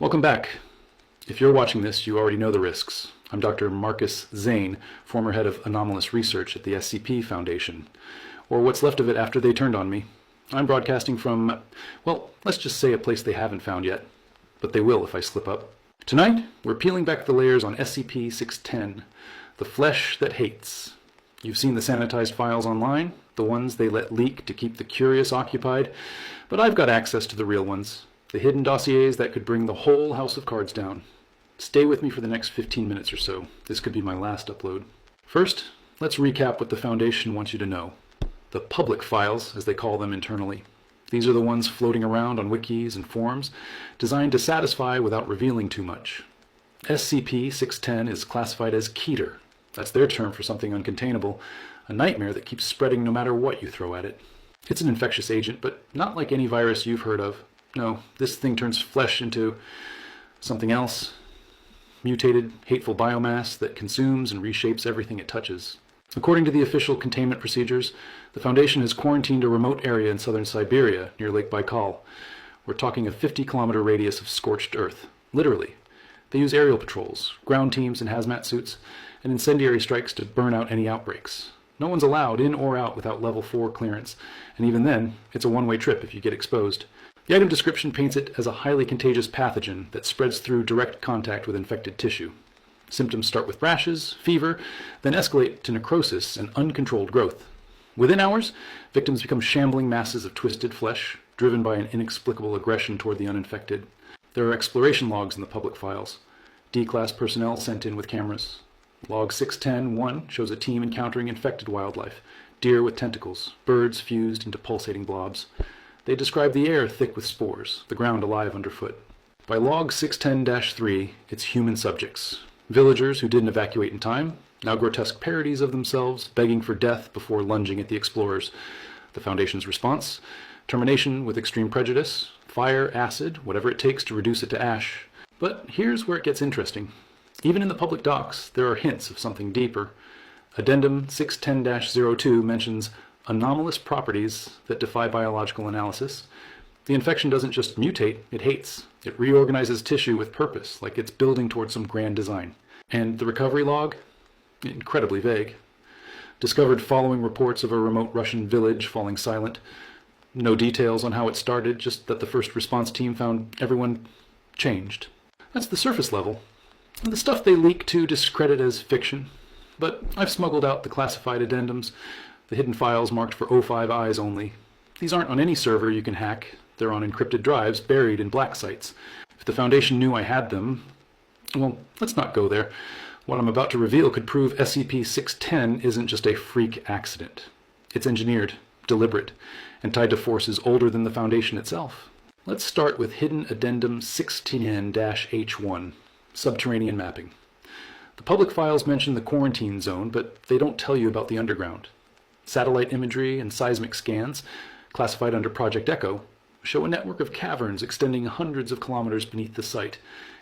Welcome back. If you're watching this, you already know the risks. I'm Dr. Marcus Zane, former head of anomalous research at the SCP Foundation, or what's left of it after they turned on me. I'm broadcasting from, well, let's just say a place they haven't found yet, but they will if I slip up. Tonight, we're peeling back the layers on SCP-610, the flesh that hates. You've seen the sanitized files online, the ones they let leak to keep the curious occupied, but I've got access to the real ones, the hidden dossiers that could bring the whole house of cards down. Stay with me for the next 15 minutes or so. This could be my last upload. First, let's recap what the Foundation wants you to know. The public files, as they call them internally. These are the ones floating around on wikis and forums, designed to satisfy without revealing too much. SCP-610 is classified as Keter. That's their term for something uncontainable, a nightmare that keeps spreading no matter what you throw at it. It's an infectious agent, but not like any virus you've heard of. No, this thing turns flesh into something else. Mutated, hateful biomass that consumes and reshapes everything it touches. According to the official containment procedures, the Foundation has quarantined a remote area in southern Siberia, near Lake Baikal. We're talking a 50-kilometer radius of scorched earth. Literally. They use aerial patrols, ground teams in hazmat suits, and incendiary strikes to burn out any outbreaks. No one's allowed in or out without level 4 clearance, and even then, it's a one-way trip if you get exposed. The item description paints it as a highly contagious pathogen that spreads through direct contact with infected tissue. Symptoms start with rashes, fever, then escalate to necrosis and uncontrolled growth. Within hours, victims become shambling masses of twisted flesh, driven by an inexplicable aggression toward the uninfected. There are exploration logs in the public files. D-Class personnel sent in with cameras. Log 610-1 shows a team encountering infected wildlife, deer with tentacles, birds fused into pulsating blobs. They describe the air thick with spores, the ground alive underfoot. By log 610-3, it's human subjects. Villagers who didn't evacuate in time, now grotesque parodies of themselves, begging for death before lunging at the explorers. The Foundation's response: termination with extreme prejudice, fire, acid, whatever it takes to reduce it to ash. But here's where it gets interesting. Even in the public docs, there are hints of something deeper. Addendum 610-02 mentions anomalous properties that defy biological analysis. The infection doesn't just mutate, it hates. It reorganizes tissue with purpose, like it's building towards some grand design. And the recovery log? Incredibly vague. Discovered following reports of a remote Russian village falling silent. No details on how it started, just that the first response team found everyone changed. That's the surface level. And the stuff they leak to discredit as fiction. But I've smuggled out the classified addendums, the hidden files marked for O5 eyes only. These aren't on any server you can hack. They're on encrypted drives buried in black sites. If the Foundation knew I had them, well, let's not go there. What I'm about to reveal could prove SCP-610 isn't just a freak accident. It's engineered, deliberate, and tied to forces older than the Foundation itself. Let's start with Hidden Addendum 610-H1, Subterranean Mapping. The public files mention the quarantine zone, but they don't tell you about the underground. Satellite imagery and seismic scans, classified under Project Echo, show a network of caverns extending hundreds of kilometers beneath the site.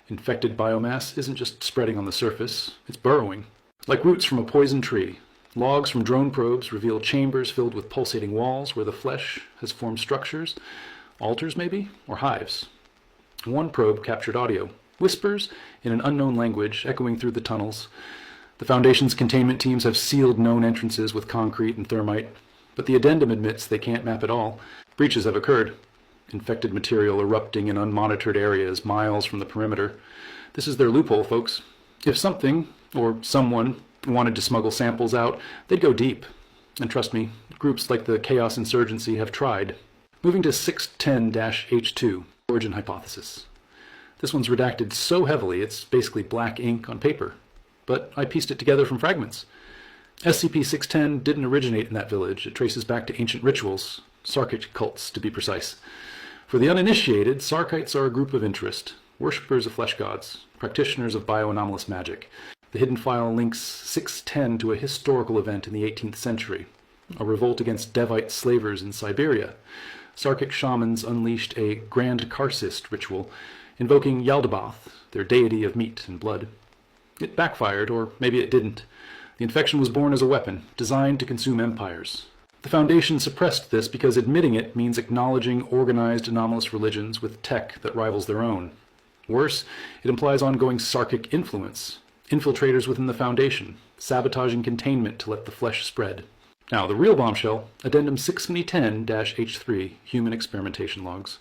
Infected biomass isn't just spreading on the surface, it's burrowing. Like roots from a poison tree, logs from drone probes reveal chambers filled with pulsating walls where the flesh has formed structures, altars maybe, or hives. One probe captured audio, whispers in an unknown language echoing through the tunnels. The Foundation's containment teams have sealed known entrances with concrete and thermite, but the addendum admits they can't map it all. Breaches have occurred. Infected material erupting in unmonitored areas miles from the perimeter. This is their loophole, folks. If something, or someone, wanted to smuggle samples out, they'd go deep. And trust me, groups like the Chaos Insurgency have tried. Moving to 610-H2, Origin Hypothesis. This one's redacted so heavily it's basically black ink on paper. But I pieced it together from fragments. SCP-610 didn't originate in that village. It traces back to ancient rituals, Sarkic cults to be precise. For the uninitiated, Sarkites are a group of interest, worshippers of flesh gods, practitioners of bioanomalous magic. The hidden file links 610 to a historical event in the 18th century, a revolt against Devite slavers in Siberia. Sarkic shamans unleashed a grand Karcist ritual, invoking Yaldabaoth, their deity of meat and blood. It backfired, or maybe it didn't. The infection was born as a weapon, designed to consume empires. The Foundation suppressed this because admitting it means acknowledging organized anomalous religions with tech that rivals their own. Worse, it implies ongoing Sarkic influence, infiltrators within the Foundation, sabotaging containment to let the flesh spread. Now, the real bombshell, Addendum 610-H3, Human Experimentation Logs.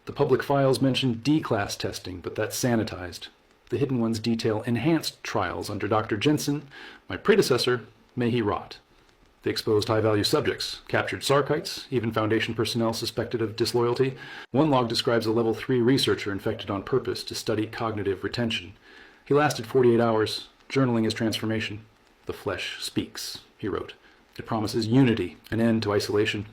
The public files mention D-class testing, but that's sanitized. The hidden ones detail enhanced trials under Dr. Jensen, my predecessor, may he rot. They exposed high-value subjects, captured Sarkites, even Foundation personnel suspected of disloyalty. One log describes a level 3 researcher infected on purpose to study cognitive retention. He lasted 48 hours, journaling his transformation. "The flesh speaks," he wrote. "It promises unity, an end to isolation."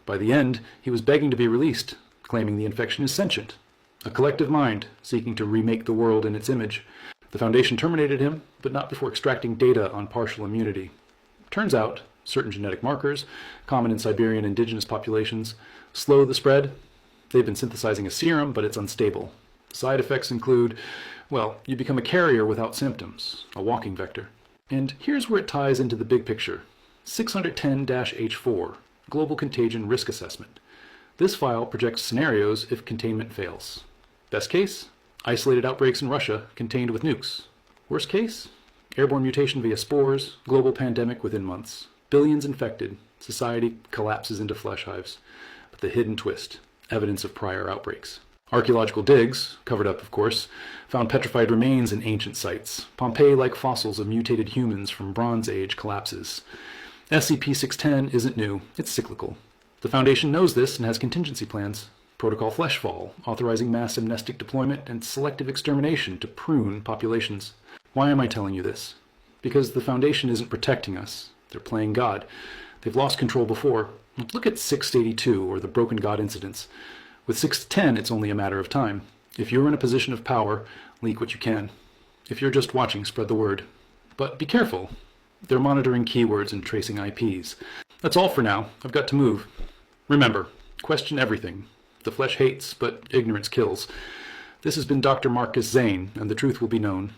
By the end, he was begging to be released, claiming the infection is sentient, a collective mind seeking to remake the world in its image. The Foundation terminated him, but not before extracting data on partial immunity. Turns out, certain genetic markers, common in Siberian indigenous populations, slow the spread. They've been synthesizing a serum, but it's unstable. Side effects include, well, you become a carrier without symptoms, a walking vector. And here's where it ties into the big picture. 610-H4, Global Contagion Risk Assessment. This file projects scenarios if containment fails. Best case, isolated outbreaks in Russia contained with nukes. Worst case, airborne mutation via spores, global pandemic within months. Billions infected, society collapses into flesh hives. But the hidden twist, evidence of prior outbreaks. Archaeological digs, covered up of course, found petrified remains in ancient sites, Pompeii-like fossils of mutated humans from Bronze Age collapses. SCP-610 isn't new, it's cyclical. The Foundation knows this and has contingency plans. Protocol Fleshfall, authorizing mass amnestic deployment and selective extermination to prune populations. Why am I telling you this? Because the Foundation isn't protecting us. They're playing God. They've lost control before. Look at 682 or the Broken God incidents. With 610, it's only a matter of time. If you're in a position of power, leak what you can. If you're just watching, spread the word. But be careful. They're monitoring keywords and tracing IPs. That's all for now. I've got to move. Remember, question everything. The flesh hates, but ignorance kills. This has been Dr. Marcus Zane, and the truth will be known.